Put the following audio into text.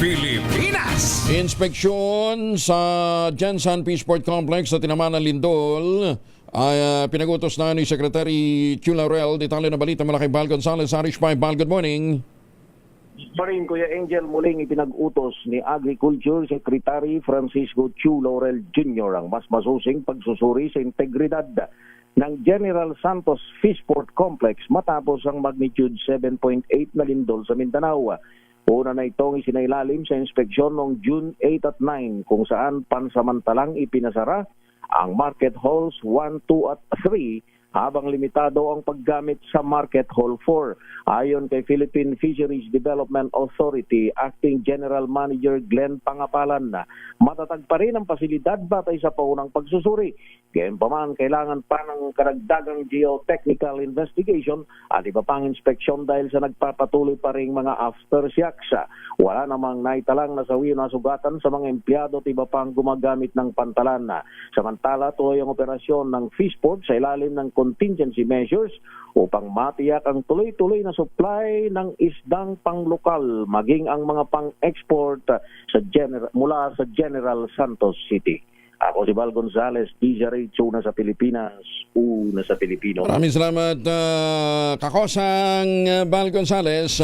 Pilipinas. Inspeksyon sa Jensan Peaceport Complex sa tinamaan ng lindol ay pinagutos na ni Secretary Chu Laurel. Detalye na balita mula kay Val Gonzalez, Irish 5. Val, good morning. Parin, Kuya Angel, muling ipinag-utos ni Agriculture Secretary Francisco Chu Laurel Jr. ang mas masusing pagsusuri sa integridad ng General Santos Peaceport Complex matapos ang magnitude 7.8 na lindol sa Mindanao. Una na itong isinailalim sa inspeksyon noong June 8 at 9 kung saan pansamantalang ipinasara ang Market Halls 1, 2 at 3 habang limitado ang paggamit sa Market Hall 4. Ayon kay Philippine Fisheries Development Authority Acting General Manager Glenn Pangapalan, na matatag pa rin ang pasilidad batay sa paunang pagsusuri. Gayunpaman, kailangan pa ng karagdagang geotechnical investigation at iba pang inspeksyon dahil sa nagpapatuloy pa rin mga aftershocks. Wala namang naitalang nasawi na sugatan sa mga empleyado at iba pang gumagamit ng pantalan. Samantala, tuloy ang operasyon ng Peaceport sa ilalim ng contingency measures upang matiyak ang tuloy-tuloy na supply ng isdang panglokal maging ang mga pang-export mula sa General Santos City. Ako si Val Gonzalez, DZRH, una sa Pilipinas, una sa Pilipino. Maraming salamat, kakosang Val Gonzalez.